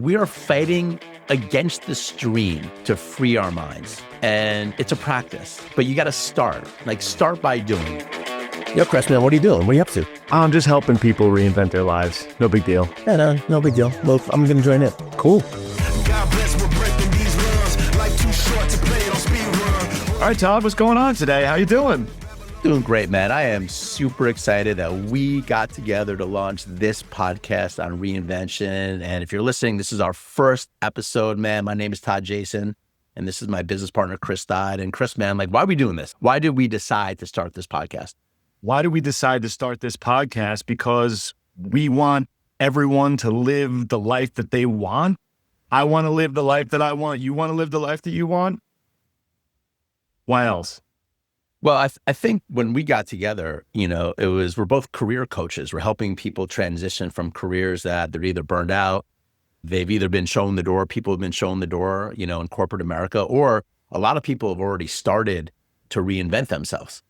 We are fighting against the stream to free our minds. And it's a practice, but you got to start by doing. Yo, Chris, man, what are you doing? What are you up to? I'm just helping people reinvent their lives. No big deal. Yeah, no big deal. Well, I'm going to join in. Cool. God bless, we're breaking these runs. Life too short to play it on speed run. All right, Todd, what's going on today? How you doing? Doing great, man. I am super excited that we got together to launch this podcast on Reinvention. And if you're listening, this is our first episode, man. My name is Todd Jason, and this is my business partner, Chris Thide. And Chris, man, why are we doing this? Why did we decide to start this podcast? Why did we decide to start this podcast? Because we want everyone to live the life that they want. I want to live the life that I want. You want to live the life that you want? Why else? Well, I think when we got together, we're both career coaches. We're helping people transition from careers that they're either burned out, they've either been shown the door, people have been shown the door, in corporate America, or a lot of people have already started to reinvent themselves.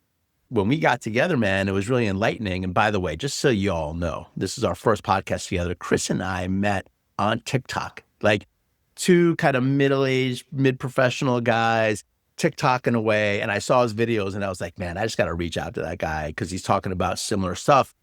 When we got together, man, it was really enlightening. And by the way, just so you all know, this is our first podcast together. Chris and I met on TikTok, like two kind of middle-aged, mid-professional guys, TikToking away. And I saw his videos and I was like, man, I just got to reach out to that guy because he's talking about similar stuff.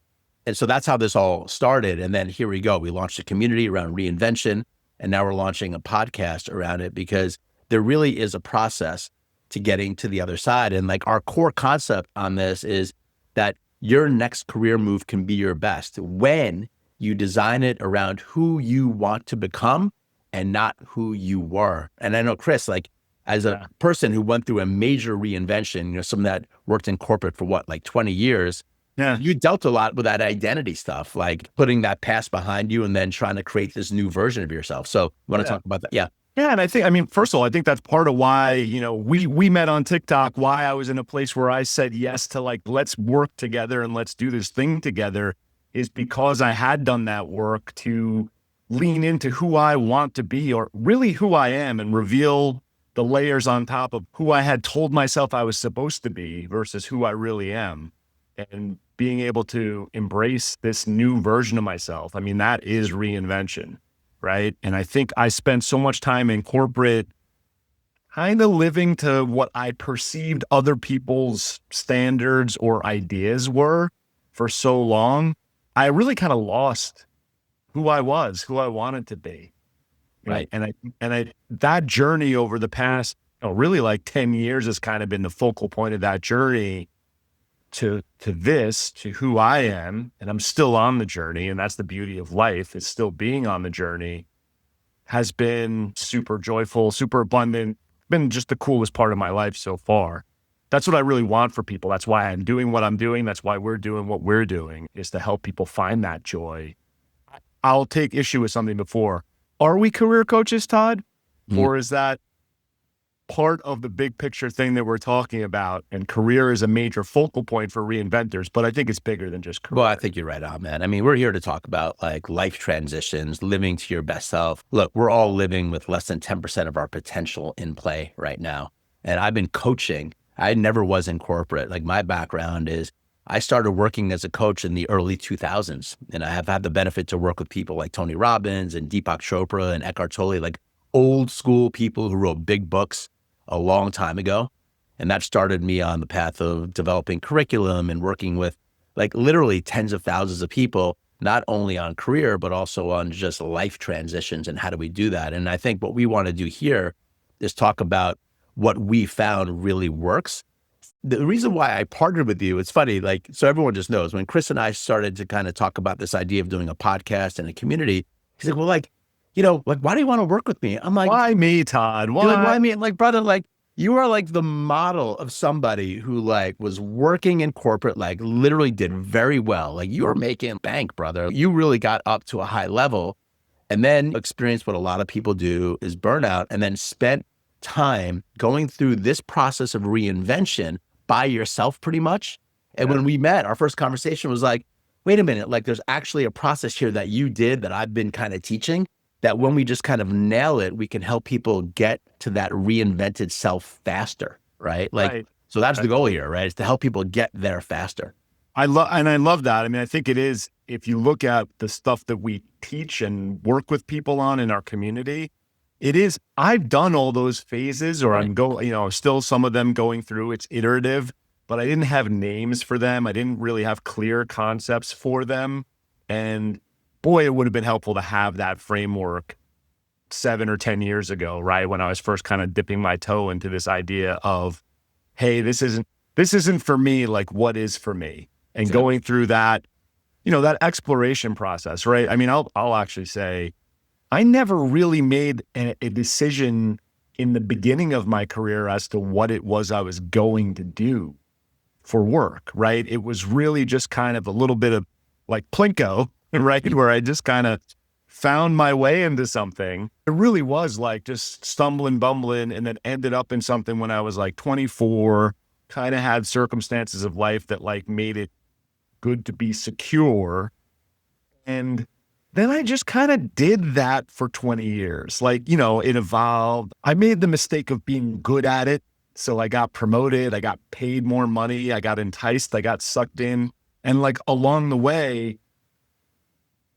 And so that's how this all started. And then here we go. We launched a community around Reinvention, and now we're launching a podcast around it because there really is a process to getting to the other side. And our core concept on this is that your next career move can be your best when you design it around who you want to become and not who you were. And I know, Chris, as a person who went through a major reinvention, someone that worked in corporate for 20 years, you dealt a lot with that identity stuff, like putting that past behind you and then trying to create this new version of yourself. So you want to talk about that? Yeah. Yeah. And first of all, I think that's part of why, we met on TikTok, why I was in a place where I said yes to let's work together and let's do this thing together, is because I had done that work to lean into who I want to be, or really who I am, and reveal the layers on top of who I had told myself I was supposed to be versus who I really am, and being able to embrace this new version of myself. That is reinvention, right? And I think I spent so much time in corporate kind of living to what I perceived other people's standards or ideas were for so long. I really kind of lost who I was, who I wanted to be. Right. And I that journey over the past, really 10 years has kind of been the focal point of that journey to who I am. And I'm still on the journey. And that's the beauty of life, is still being on the journey. Has been super joyful, super abundant, been just the coolest part of my life so far. That's what I really want for people. That's why I'm doing what I'm doing. That's why we're doing what we're doing, is to help people find that joy. I'll take issue with something before. Are we career coaches, Todd? Or is that part of the big picture thing that we're talking about? And career is a major focal point for reinventors, but I think it's bigger than just career. Well, I think you're right on, man. We're here to talk about life transitions, living to your best self. Look, we're all living with less than 10% of our potential in play right now. And I've been coaching. I never was in corporate. My background is I started working as a coach in the early 2000s, and I have had the benefit to work with people like Tony Robbins and Deepak Chopra and Eckhart Tolle, old school people who wrote big books a long time ago. And that started me on the path of developing curriculum and working with literally tens of thousands of people, not only on career, but also on just life transitions and how do we do that. And I think what we want to do here is talk about what we found really works. The reason why I partnered with you, it's funny, so everyone just knows, when Chris and I started to kind of talk about this idea of doing a podcast and a community, he's like, well, why do you want to work with me? I'm like, why me, Todd? Why me? Brother, you are the model of somebody who was working in corporate, literally did very well. You were making bank, brother. You really got up to a high level, and then experienced what a lot of people do is burnout, and then spent time going through this process of reinvention by yourself pretty much. And when we met, our first conversation was wait a minute, there's actually a process here that you did that I've been kind of teaching, that when we just kind of nail it, we can help people get to that reinvented self faster, right? Right. So that's the goal here, right? Is to help people get there faster. I love that. I mean, I think it is, if you look at the stuff that we teach and work with people on in our community, it is, I've done all those phases, or I'm still some of them going through. It's iterative, but I didn't have names for them. I didn't really have clear concepts for them. And boy, it would have been helpful to have that framework 7 or 10 years ago, right? When I was first kind of dipping my toe into this idea of, hey, this isn't for me, like what is for me? And going through that, that exploration process, right? I mean, I'll actually say, I never really made a decision in the beginning of my career as to what it was I was going to do for work, right? It was really just kind of a little bit of like Plinko, right? Where I just kind of found my way into something. It really was like just stumbling, bumbling, and then ended up in something when I was like 24, kind of had circumstances of life that like made it good to be secure. And then I just kind of did that for 20 years. Like, it evolved. I made the mistake of being good at it. So I got promoted, I got paid more money, I got enticed, I got sucked in. And like along the way,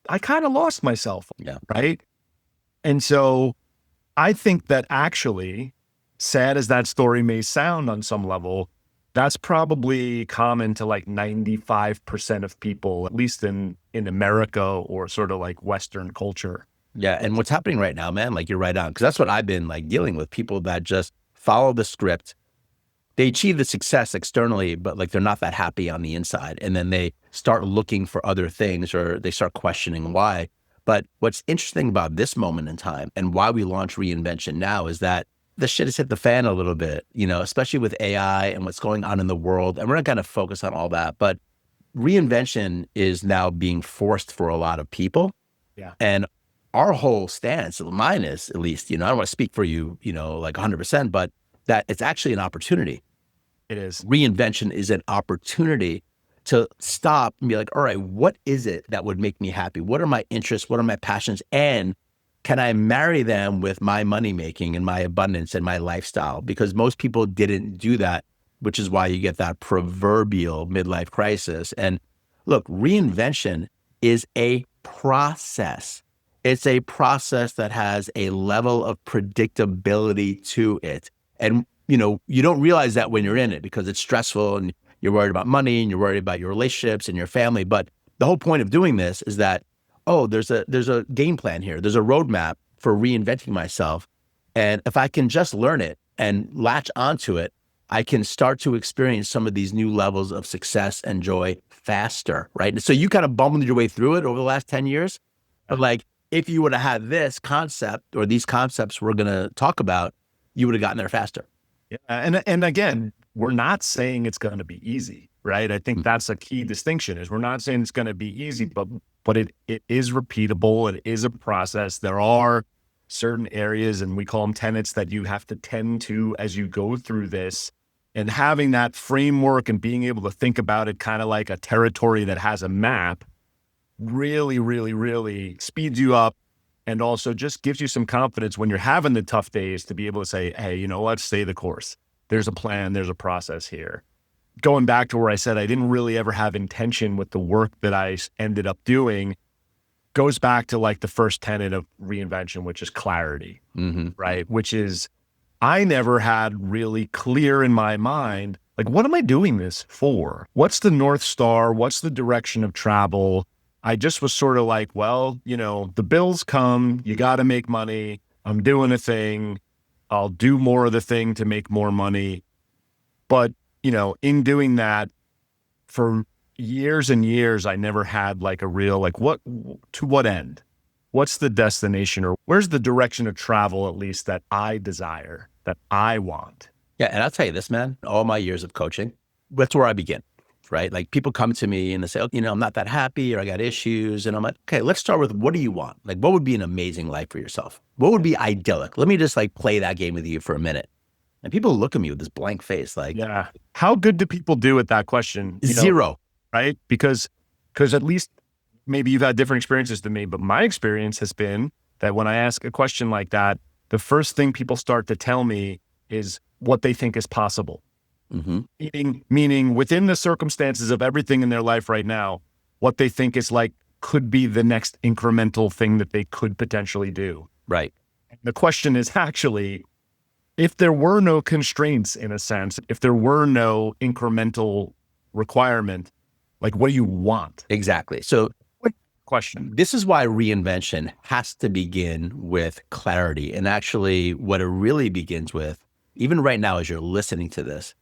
I kind of lost myself. Yeah. Right. And so I think that actually, sad as that story may sound on some level, that's probably common to like 95% of people, at least in America or sort of like Western culture. Yeah. And what's happening right now, man, like you're right on. Cause that's what I've been like dealing with, people that just follow the script. They achieve the success externally, but like they're not that happy on the inside. And then they start looking for other things, or they start questioning why. But what's interesting about this moment in time and why we launch Reinvention now is that the shit has hit the fan a little bit, especially with AI and what's going on in the world. And we're not going to focus on all that, but reinvention is now being forced for a lot of people. Yeah. And our whole stance, mine is at least, I don't want to speak for you, like 100%, but that it's actually an opportunity. It is. Reinvention is an opportunity to stop and be like, all right, what is it that would make me happy? What are my interests? What are my passions? And can I marry them with my money making and my abundance and my lifestyle? Because most people didn't do that, which is why you get that proverbial midlife crisis. And look, reinvention is a process. It's a process that has a level of predictability to it. And, you don't realize that when you're in it because it's stressful and you're worried about money and you're worried about your relationships and your family. But the whole point of doing this is that, there's a game plan here. There's a roadmap for reinventing myself. And if I can just learn it and latch onto it, I can start to experience some of these new levels of success and joy faster, right? And so you kind of bumbled your way through it over the last 10 years. But like, if you would have had this concept or these concepts we're going to talk about, you would have gotten there faster. Yeah. And again, we're not saying it's going to be easy, right? I think that's a key distinction, is we're not saying it's going to be easy, but it is repeatable. It is a process. There are certain areas, and we call them tenets, that you have to tend to as you go through this. And having that framework and being able to think about it kind of like a territory that has a map really, really, really speeds you up, and also just gives you some confidence when you're having the tough days to be able to say, hey, you know what, stay the course. There's a plan, there's a process here. Going back to where I said I didn't really ever have intention with the work that I ended up doing, goes back to like the first tenet of reinvention, which is clarity, right? Which is, I never had really clear in my mind, like, what am I doing this for? What's the North Star? What's the direction of travel? I just was sort of like, well, the bills come, you got to make money. I'm doing a thing. I'll do more of the thing to make more money. But, in doing that for years and years, I never had like a real, like, to what end? What's the destination, or where's the direction of travel, at least, that I desire, that I want? Yeah. And I'll tell you this, man, all my years of coaching, that's where I begin. Right? Like, people come to me and they say, I'm not that happy, or I got issues. And I'm like, okay, let's start with, what do you want? Like, what would be an amazing life for yourself? What would be idyllic? Let me just like play that game with you for a minute. And people look at me with this blank face, like, yeah, how good do people do at that question? Zero. Right? Because at least maybe you've had different experiences than me, but my experience has been that when I ask a question like that, the first thing people start to tell me is what they think is possible. Mm-hmm. Meaning within the circumstances of everything in their life right now, what they think is like could be the next incremental thing that they could potentially do. Right. The question is actually, if there were no constraints in a sense, if there were no incremental requirement, like what do you want? Exactly. So Question. this is why reinvention has to begin with clarity. And actually what it really begins with, even right now as you're listening to this,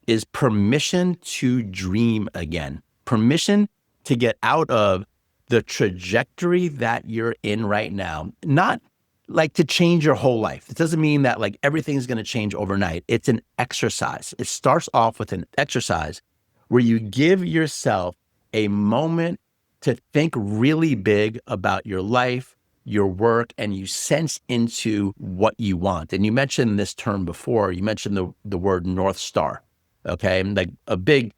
is permission to dream again. Permission to get out of the trajectory that you're in right now. Not like to change your whole life. It doesn't mean that like everything's going to change overnight. It's an exercise. It starts off with an exercise where you give yourself a moment to think really big about your life, your work, and you sense into what you want. And you mentioned this term before. You mentioned the word North Star, okay? And like a big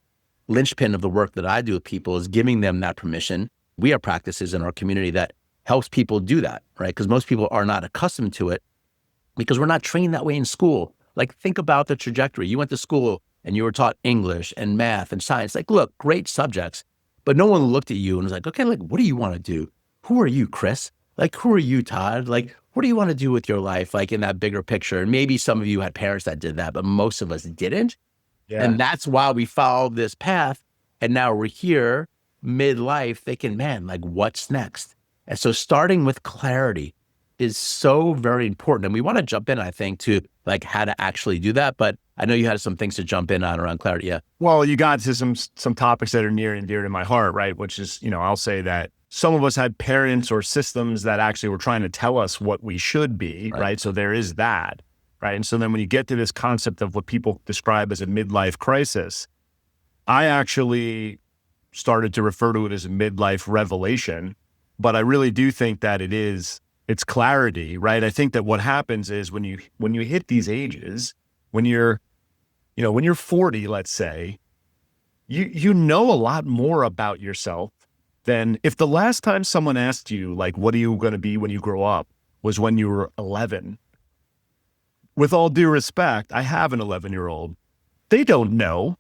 linchpin of the work that I do with people is giving them that permission. We have practices in our community that helps people do that, right? Because most people are not accustomed to it because we're not trained that way in school. Like think about the trajectory. You went to school and you were taught English and math and science. Like, look, great subjects. But no one looked at you and was like, okay, like, what do you want to do? Who are you, Chris? Like, who are you, Todd? Like, what do you want to do with your life? Like in that bigger picture. And maybe some of you had parents that did that, but most of us didn't. Yeah. And that's why we followed this path. And now we're here midlife thinking, man, like what's next? And so starting with clarity is so very important. And we want to jump in, I think, to like how to actually do that. But I know you had some things to jump in on around clarity. Yeah. Well, you got to some topics that are near and dear to my heart, right? Which is, I'll say that some of us had parents or systems that actually were trying to tell us what we should be, right? So there is that, right? And so then when you get to this concept of what people describe as a midlife crisis, I actually started to refer to it as a midlife revelation, but I really do think that it's clarity, right? I think that what happens is when you hit these ages, when you're 40, let's say, you know a lot more about yourself than if the last time someone asked you, like, what are you going to be when you grow up was when you were 11. With all due respect, I have an 11-year-old. They don't know,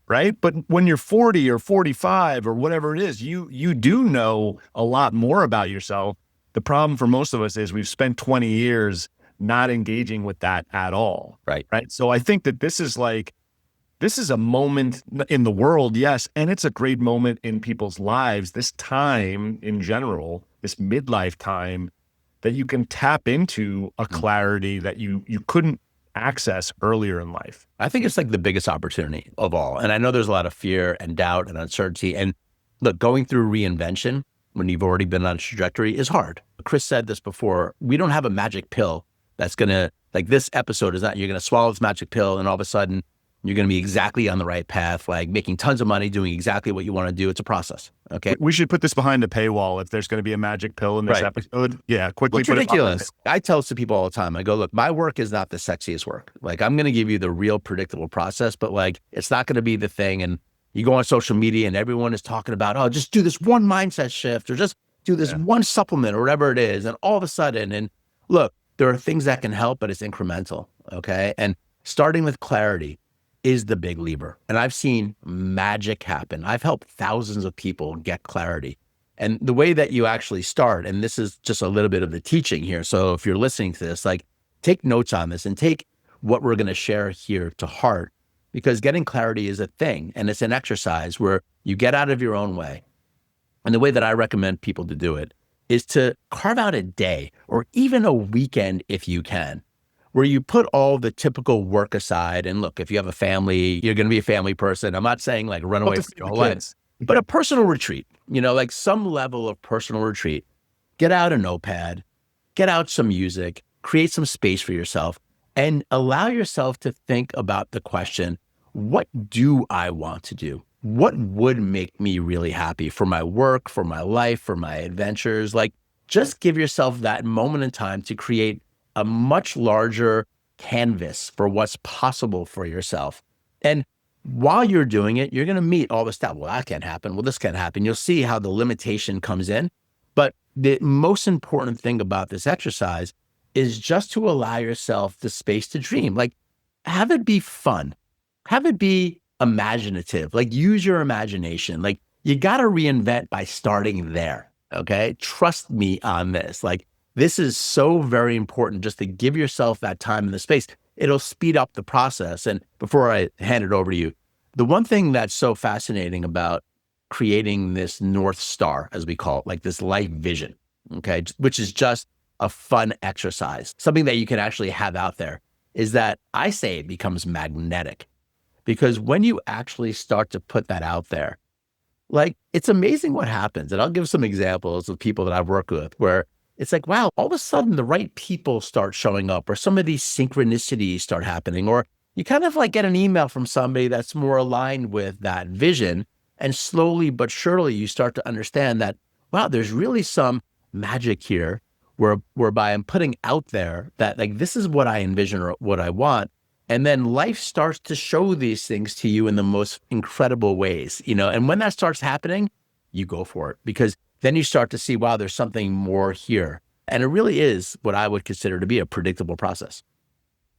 right? But when you're 40 or 45 or whatever it is, you do know a lot more about yourself. The problem for most of us is we've spent 20 years not engaging with that at all. Right. So I think that this is a moment in the world, yes, and it's a great moment in people's lives, this time in general, this midlife time, that you can tap into a clarity that you couldn't access earlier in life. I think it's like the biggest opportunity of all. And I know there's a lot of fear and doubt and uncertainty. And look, going through reinvention when you've already been on a trajectory is hard. Chris said this before, we don't have a magic pill that's going to, like this episode is not, you're going to swallow this magic pill and all of a sudden you're going to be exactly on the right path, like making tons of money, doing exactly what you want to do. It's a process. Okay. We should put this behind the paywall if there's going to be a magic pill in this episode. Yeah, quickly It's put ridiculous. I tell this to people all the time. I go, look, my work is not the sexiest work. Like I'm going to give you the real predictable process, but like it's not going to be the thing. And you go on social media and everyone is talking about, oh, just do this one mindset shift or just do this one supplement or whatever it is. And all of a sudden, and look, there are things that can help, but it's incremental. Okay. And starting with clarity is the big lever. And I've seen magic happen. I've helped thousands of people get clarity. And the way that you actually start, and this is just a little bit of the teaching here. So if you're listening to this, like take notes on this and take what we're going to share here to heart, because getting clarity is a thing. And it's an exercise where you get out of your own way. And the way that I recommend people to do it is to carve out a day or even a weekend if you can, where you put all the typical work aside. And look, if you have a family, you're going to be a family person. I'm not saying like run away from your whole life, but a personal retreat, like some level of personal retreat. Get out a notepad, get out some music, create some space for yourself, and allow yourself to think about the question, what do I want to do? What would make me really happy for my work, for my life, for my adventures? Like just give yourself that moment in time to create a much larger canvas for what's possible for yourself. And while you're doing it, you're going to meet all the stuff. Well, that can't happen. Well, this can't happen. You'll see how the limitation comes in. But the most important thing about this exercise is just to allow yourself the space to dream. Like have it be fun. have it be imaginative, like use your imagination. Like you got to reinvent by starting there. Okay. Trust me on this. Like this is so very important just to give yourself that time and the space. It'll speed up the process. And before I hand it over to you, the one thing that's so fascinating about creating this North Star, as we call it, like this life vision, okay, which is just a fun exercise, something that you can actually have out there, is that I say it becomes magnetic. Because when you actually start to put that out there, like it's amazing what happens. And I'll give some examples of people that I've worked with where it's like, wow, all of a sudden the right people start showing up, or some of these synchronicities start happening, or you kind of like get an email from somebody that's more aligned with that vision. And slowly but surely you start to understand that, wow, there's really some magic here whereby I'm putting out there that like, this is what I envision or what I want. And then life starts to show these things to you in the most incredible ways, and when that starts happening, you go for it, because then you start to see, wow, there's something more here. And it really is what I would consider to be a predictable process.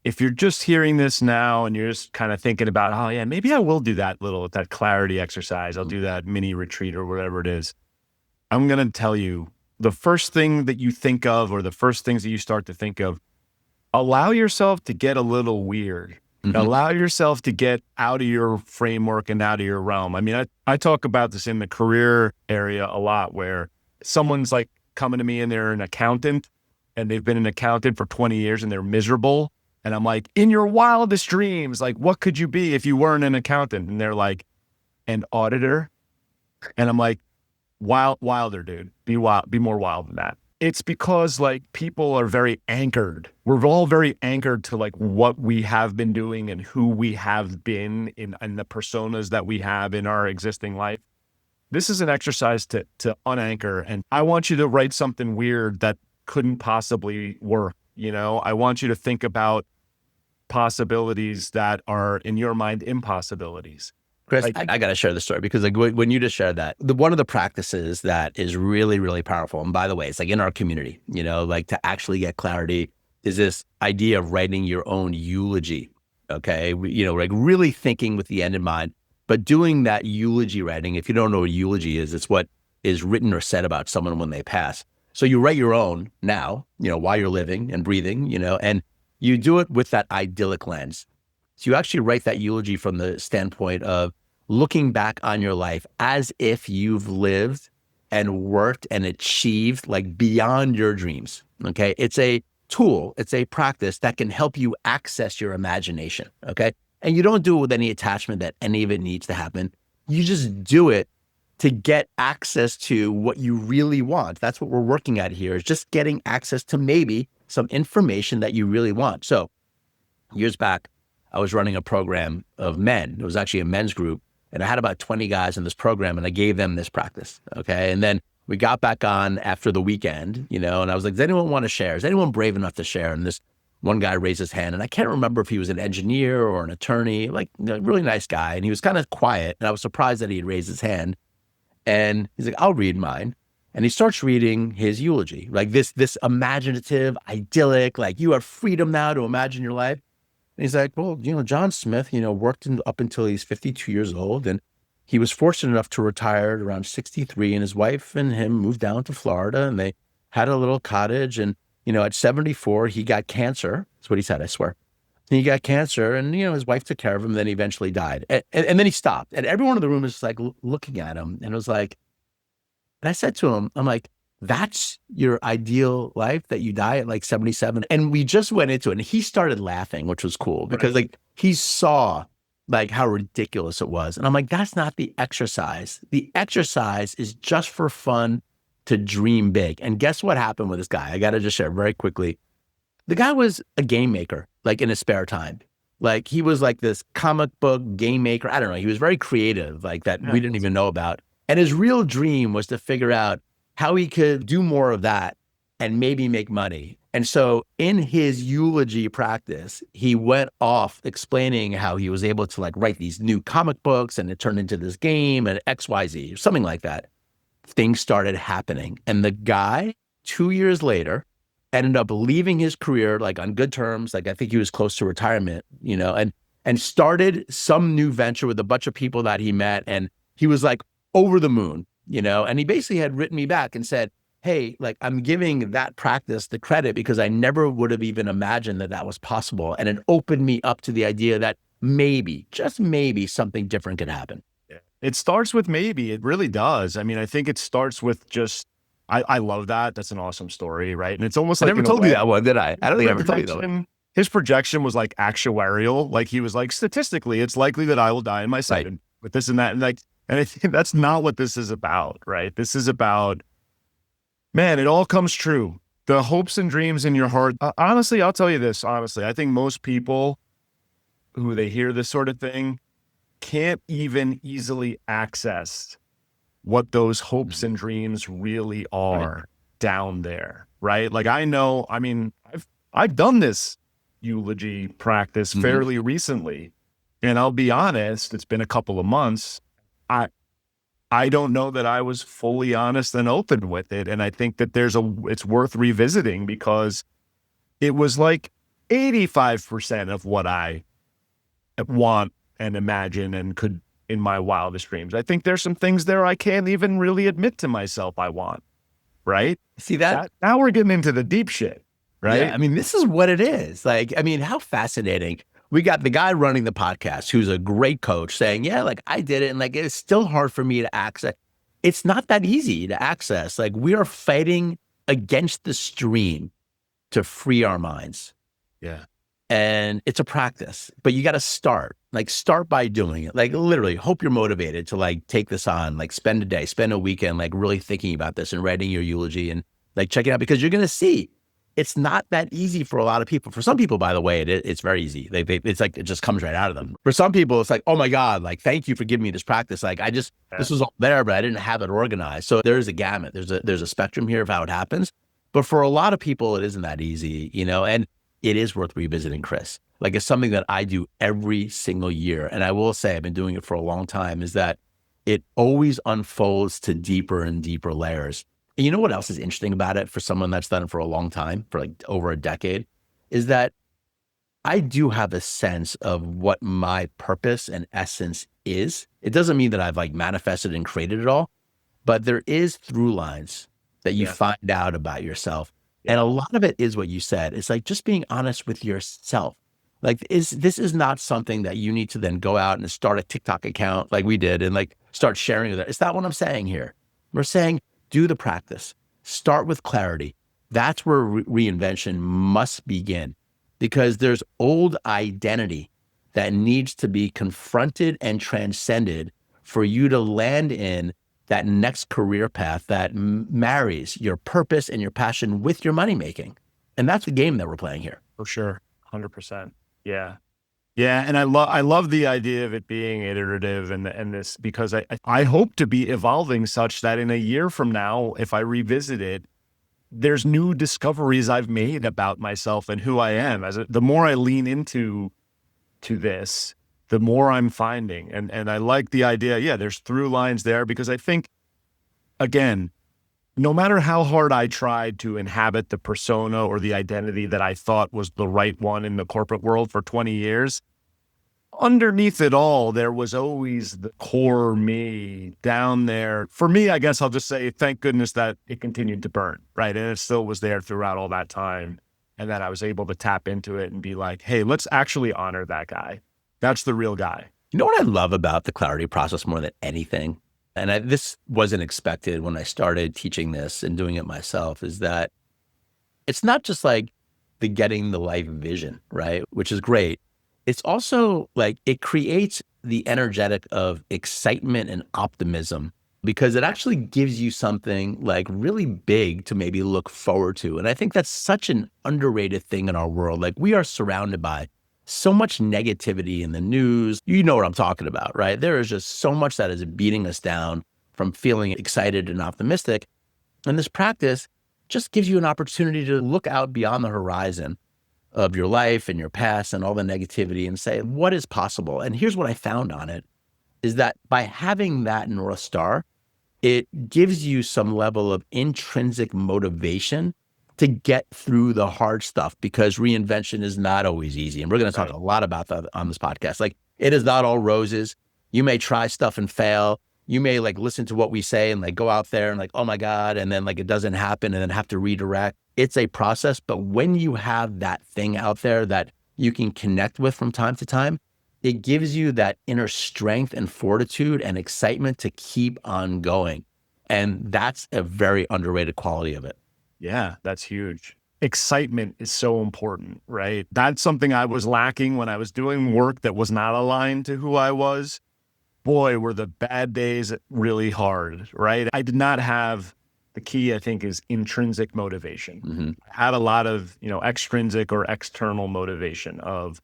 If you're just hearing this now and you're just kind of thinking about, oh yeah, maybe I will do that clarity exercise. I'll do that mini retreat or whatever it is. I'm going to tell you, the first thing that you think of, or the first things that you start to think of, allow yourself to get a little weird. Mm-hmm. Allow yourself to get out of your framework and out of your realm. I mean, I talk about this in the career area a lot, where someone's like coming to me and they're an accountant and they've been an accountant for 20 years and they're miserable. And I'm like, in your wildest dreams, like, what could you be if you weren't an accountant? And they're like, an auditor. And I'm like, wilder, dude. Be wild, be more wild than that. It's because like people are very anchored. We're all very anchored to like what we have been doing and who we have been in, and the personas that we have in our existing life. This is an exercise to unanchor. And I want you to write something weird that couldn't possibly work. I want you to think about possibilities that are in your mind impossibilities. Chris, I got to share the story, because like when you just shared that, one of the practices that is really, really powerful, and by the way, it's like in our community, like to actually get clarity, is this idea of writing your own eulogy. Okay. Like really thinking with the end in mind, but doing that eulogy writing. If you don't know what eulogy is, it's what is written or said about someone when they pass. So you write your own now, while you're living and breathing, and you do it with that idyllic lens. So you actually write that eulogy from the standpoint of looking back on your life as if you've lived and worked and achieved like beyond your dreams. Okay. It's a tool. It's a practice that can help you access your imagination. Okay. And you don't do it with any attachment that any of it needs to happen. You just do it to get access to what you really want. That's what we're working at here, is just getting access to maybe some information that you really want. So years back, I was running a program of men. It was actually a men's group. And I had about 20 guys in this program, and I gave them this practice. Okay. And then we got back on after the weekend, and I was like, does anyone want to share? Is anyone brave enough to share? And this one guy raised his hand, and I can't remember if he was an engineer or an attorney, like a really nice guy. And he was kind of quiet, and I was surprised that he had raised his hand. And he's like, I'll read mine. And he starts reading his eulogy, like this imaginative, idyllic, like you have freedom now to imagine your life. And he's like, well, John Smith, worked up until he's 52 years old. And he was fortunate enough to retire at around 63. And his wife and him moved down to Florida, and they had a little cottage. And, at 74, he got cancer. That's what he said, I swear. And he got cancer, and, his wife took care of him. Then he eventually died. And then he stopped. And everyone in the room was just like looking at him. And it was like, and I said to him, I'm like, that's your ideal life, that you die at like 77. And we just went into it, and he started laughing, which was cool, because like he saw like how ridiculous it was. And I'm like, that's not the exercise. The exercise is just for fun, to dream big. And guess what happened with this guy? I got to just share very quickly. The guy was a game maker, like in his spare time. Like he was like this comic book game maker. I don't know. He was very creative, like that we didn't even know about. And his real dream was to figure out how he could do more of that and maybe make money. And so in his eulogy practice, he went off explaining how he was able to like write these new comic books, and it turned into this game and XYZ, something like that. Things started happening. And the guy, 2 years later, ended up leaving his career like on good terms. Like I think he was close to retirement, and and started some new venture with a bunch of people that he met. And he was like over the moon, and he basically had written me back and said, hey, like I'm giving that practice the credit because I never would have even imagined that that was possible. And it opened me up to the idea that maybe, just maybe, something different could happen. It starts with maybe. It really does. I mean, I think it starts with just, I love that. That's an awesome story, right? And it's almost I like, never told you that one, did I? I don't think I ever told you that one. His projection was like actuarial. Like he was like, statistically, it's likely that I will die in my sleep with this and that. And I think that's not what this is about, right? This is about, man, it all comes true. The hopes and dreams in your heart. Honestly, I'll tell you this, honestly, I think most people who they hear this sort of thing can't even easily access what those hopes and dreams really are down there, right? Like I know, I mean, I've done this eulogy practice fairly recently, and I'll be honest, it's been a couple of months. I don't know that I was fully honest and open with it, and I think that it's worth revisiting because it was like 85% of what I want and imagine and could in my wildest dreams. I think there's some things there I can't even really admit to myself I want, right? See that? Now we're getting into the deep shit, right? Yeah, I mean, this is what it is. Like, I mean, how fascinating. We got the guy running the podcast who's a great coach saying, yeah, like I did it. And like, it's still hard for me to access. It's not that easy to access. Like we are fighting against the stream to free our minds. Yeah. And it's a practice, but you got to start by doing it. Like literally hope you're motivated to like take this on, like spend a day, spend a weekend, like really thinking about this and writing your eulogy and like checking out, because you're going to see it's not that easy for a lot of people. For some people, by the way, it's very easy. It's like, it just comes right out of them. For some people, it's like, oh my God, like, thank you for giving me this practice. Like this was all there, but I didn't have it organized. So there's a gamut. There's a spectrum here of how it happens. But for a lot of people, it isn't that easy, and it is worth revisiting, Chris. Like it's something that I do every single year. And I will say I've been doing it for a long time, is that it always unfolds to deeper and deeper layers. And you know what else is interesting about it for someone that's done it for a long time, for like over a decade, is that I do have a sense of what my purpose and essence is. It doesn't mean that I've like manifested and created it all, but there is through lines that you find out about yourself. And a lot of it is what you said. It's like just being honest with yourself. Like this is not something that you need to then go out and start a TikTok account like we did and like start sharing with it. It's not what I'm saying here. We're saying do the practice. Start with clarity. That's where reinvention must begin, because there's old identity that needs to be confronted and transcended for you to land in that next career path that marries your purpose and your passion with your money making. And that's the game that we're playing here. For sure. 100%. Yeah. Yeah. And I love the idea of it being iterative and this, because I hope to be evolving such that in a year from now, if I revisit it, there's new discoveries I've made about myself and who I am. The more I lean into this, the more I'm finding. And I like the idea. There's through lines there, because I think, again, no matter how hard I tried to inhabit the persona or the identity that I thought was the right one in the corporate world for 20 years, underneath it all, there was always the core me down there. For me, I guess I'll just say, thank goodness that it continued to burn, right? And it still was there throughout all that time. And that I was able to tap into it and be like, hey, let's actually honor that guy. That's the real guy. You know what I love about the clarity process more than anything? And this wasn't expected when I started teaching this and doing it myself, is that it's not just like the getting the life vision, right? Which is great. It's also like it creates the energetic of excitement and optimism, because it actually gives you something like really big to maybe look forward to. And I think that's such an underrated thing in our world. Like we are surrounded by so much negativity in the news. You know what I'm talking about, right? There is just so much that is beating us down from feeling excited and optimistic. And this practice just gives you an opportunity to look out beyond the horizon of your life and your past and all the negativity and say, what is possible? And here's what I found on it, is that by having that North Star, it gives you some level of intrinsic motivation to get through the hard stuff, because reinvention is not always easy. And we're going to talk a lot about that on this podcast. Like, it is not all roses. You may try stuff and fail. You may like listen to what we say and like go out there and like, oh my God, and then like it doesn't happen and then have to redirect. It's a process. But when you have that thing out there that you can connect with from time to time, it gives you that inner strength and fortitude and excitement to keep on going. And that's a very underrated quality of it. Yeah, that's huge. Excitement is so important, right? That's something I was lacking when I was doing work that was not aligned to who I was. Boy, were the bad days really hard, right? I did not have, the key, I think, is intrinsic motivation. I had a lot of, extrinsic or external motivation of,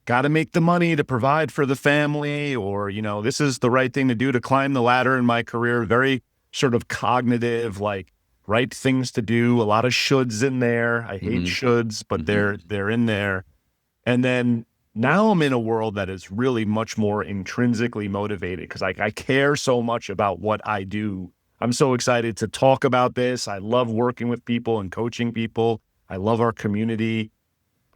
got to make the money to provide for the family, or, this is the right thing to do to climb the ladder in my career. Very sort of cognitive, like, right things to do. A lot of shoulds in there. I hate shoulds, but they're in there. And then now I'm in a world that is really much more intrinsically motivated, because I care so much about what I do. I'm so excited to talk about this. I love working with people and coaching people. I love our community.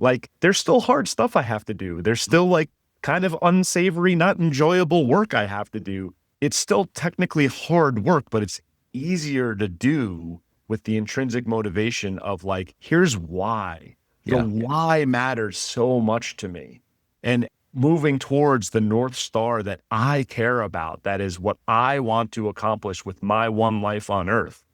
Like, there's still hard stuff I have to do. There's still like kind of unsavory, not enjoyable work I have to do. It's still technically hard work, but it's easier to do with the intrinsic motivation of like, here's why. The why matters so much to me. And moving towards the North Star that I care about, that is what I want to accomplish with my one life on earth.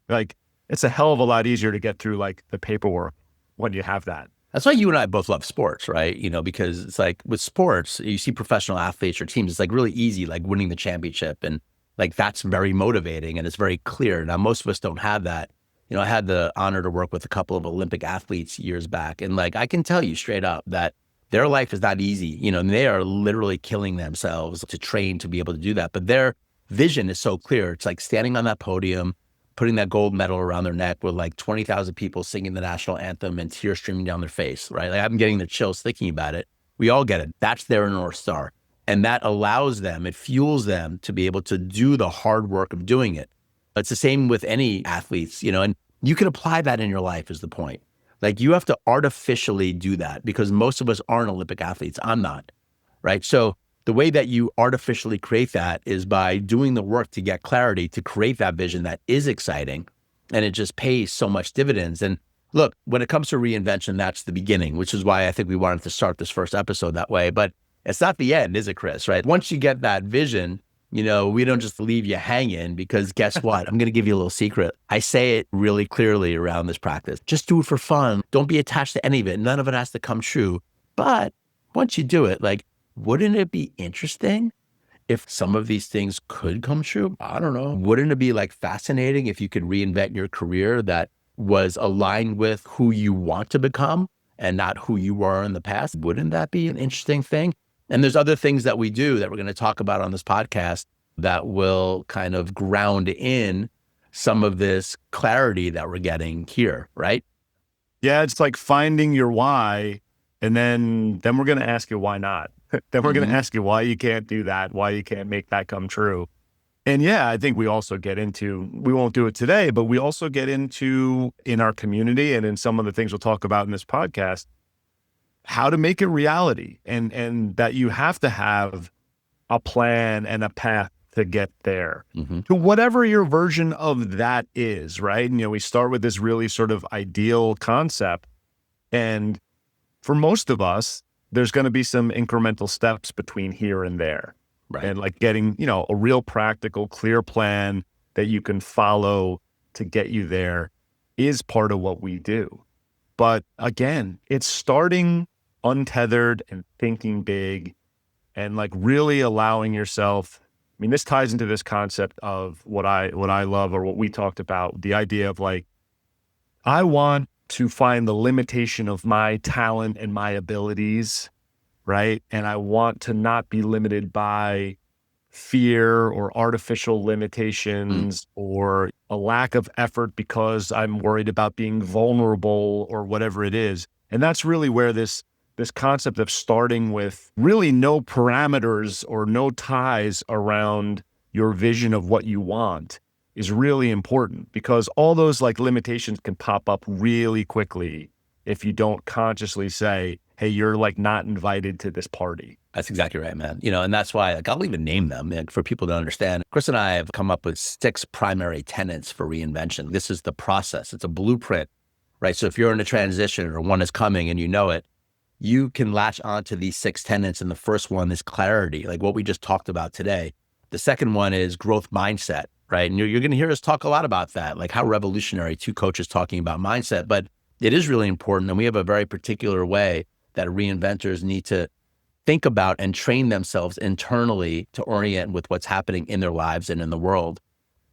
Like, it's a hell of a lot easier to get through like the paperwork when you have that. That's why you and I both love sports, right? Because it's like with sports, you see professional athletes or teams, it's like really easy, like winning the championship. And like, that's very motivating and it's very clear. Now, most of us don't have that. I had the honor to work with a couple of Olympic athletes years back. And like, I can tell you straight up that their life is not easy. And they are literally killing themselves to train to be able to do that. But their vision is so clear. It's like standing on that podium, putting that gold medal around their neck with like 20,000 people singing the national anthem and tears streaming down their face, right? Like, I'm getting the chills thinking about it. We all get it. That's their North Star. And that allows them, it fuels them to be able to do the hard work of doing it. It's the same with any athletes, and you can apply that in your life is the point. Like, you have to artificially do that, because most of us aren't Olympic athletes. I'm not, right? So the way that you artificially create that is by doing the work to get clarity, to create that vision that is exciting, and it just pays so much dividends. And look, when it comes to reinvention, that's the beginning, which is why I think we wanted to start this first episode that way. But it's not the end, is it, Chris, right? Once you get that vision, we don't just leave you hanging, because guess what? I'm going to give you a little secret. I say it really clearly around this practice. Just do it for fun. Don't be attached to any of it. None of it has to come true. But once you do it, like, wouldn't it be interesting if some of these things could come true? I don't know. Wouldn't it be like fascinating if you could reinvent your career that was aligned with who you want to become and not who you were in the past? Wouldn't that be an interesting thing? And there's other things that we do that we're going to talk about on this podcast that will kind of ground in some of this clarity that we're getting here, right? Yeah, it's like finding your why, and then we're going to ask you why not. Then we're going to ask you why you can't do that, why you can't make that come true. And yeah, I think we also get into, we won't do it today, but we also get into, in our community and in some of the things we'll talk about in this podcast, how to make it reality, and that you have to have a plan and a path to get there to whatever your version of that is, right? And, we start with this really sort of ideal concept. And for most of us, there's going to be some incremental steps between here and there. Right. And like getting, a real practical, clear plan that you can follow to get you there is part of what we do. But again, it's starting untethered and thinking big and like really allowing yourself. I mean, this ties into this concept of what I love, or what we talked about, the idea of like, I want to find the limitation of my talent and my abilities, right? And I want to not be limited by fear or artificial limitations or a lack of effort because I'm worried about being vulnerable or whatever it is. And that's really where this concept of starting with really no parameters or no ties around your vision of what you want is really important, because all those like limitations can pop up really quickly if you don't consciously say, hey, you're like not invited to this party. That's exactly right, man. And that's why, like, I'll even name them for people to understand. Chris and I have come up with 6 primary tenets for reinvention. This is the process. It's a blueprint, right? So if you're in a transition or one is coming and you know it, you can latch onto these 6 tenets. And the first one is clarity, like what we just talked about today. The second one is growth mindset, right? And you're going to hear us talk a lot about that, like how revolutionary 2 coaches talking about mindset, but it is really important. And we have a very particular way that reinventors need to think about and train themselves internally to orient with what's happening in their lives and in the world.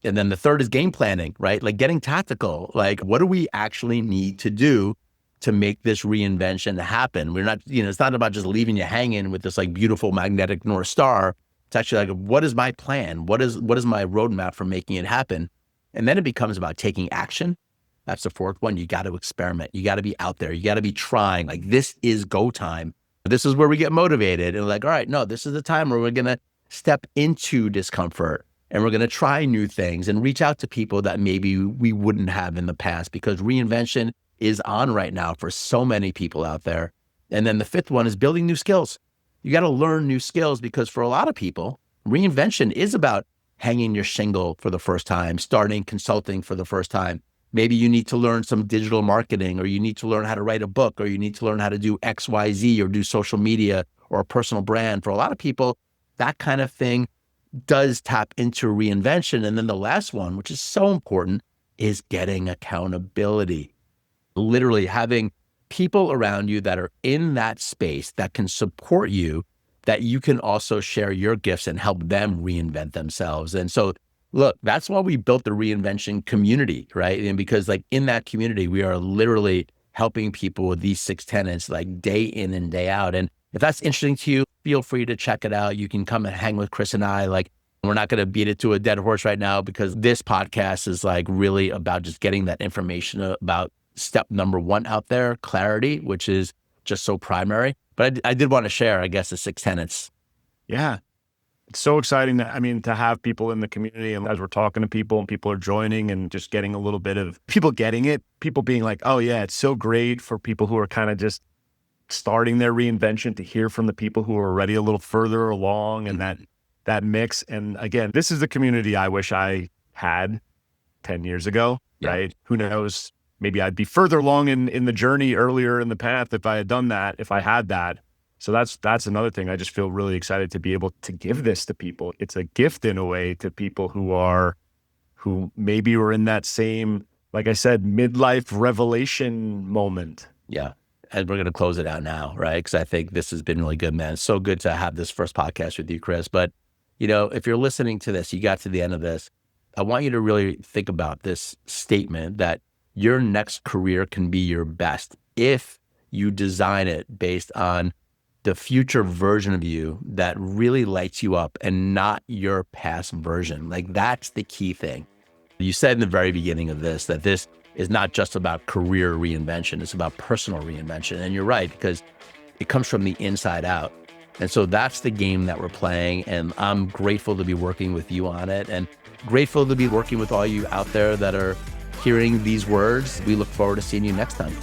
And then the third is game planning, right? Like getting tactical. Like, what do we actually need to do to make this reinvention happen? We're not, it's not about just leaving you hanging with this like beautiful magnetic North Star. It's actually like, what is my plan? What is my roadmap for making it happen? And then it becomes about taking action. That's the fourth one. You got to experiment. You got to be out there. You got to be trying. Like, this is go time. This is where we get motivated and like, all right, no, this is the time where we're going to step into discomfort and we're going to try new things and reach out to people that maybe we wouldn't have in the past, because reinvention is on right now for so many people out there. And then the fifth one is building new skills. You got to learn new skills, because for a lot of people, reinvention is about hanging your shingle for the first time, starting consulting for the first time. Maybe you need to learn some digital marketing, or you need to learn how to write a book, or you need to learn how to do X, Y, Z, or do social media or a personal brand. For a lot of people, that kind of thing does tap into reinvention. And then the last one, which is so important, is getting accountability. Literally having people around you that are in that space that can support you, that you can also share your gifts and help them reinvent themselves. And so look, that's why we built the Reinvention community, right? And because like in that community, we are literally helping people with these 6 tenets, like day in and day out. And if that's interesting to you, feel free to check it out. You can come and hang with Chris and I. Like, we're not going to beat it to a dead horse right now, because this podcast is like really about just getting that information about step number 1 out there, clarity, which is just so primary. But I did want to share, I guess, the 6 tenets. Yeah. It's so exciting to have people in the community, and as we're talking to people and people are joining and just getting a little bit of people getting it, people being like, oh yeah, it's so great for people who are kind of just starting their reinvention to hear from the people who are already a little further along, and that mix. And again, this is the community I wish I had 10 years ago, right? Who knows? Maybe I'd be further along in the journey earlier in the path if I had done that, if I had that. So that's another thing. I just feel really excited to be able to give this to people. It's a gift in a way to people who maybe were in that same, like I said, midlife revelation moment. Yeah. And we're going to close it out now, right? Because I think this has been really good, man. It's so good to have this first podcast with you, Chris. But, if you're listening to this, you got to the end of this, I want you to really think about this statement that your next career can be your best if you design it based on the future version of you that really lights you up and not your past version. Like, that's the key thing. You said in the very beginning of this that this is not just about career reinvention, it's about personal reinvention. And you're right, because it comes from the inside out. And so that's the game that we're playing. And I'm grateful to be working with you on it, and grateful to be working with all you out there that are hearing these words. We look forward to seeing you next time.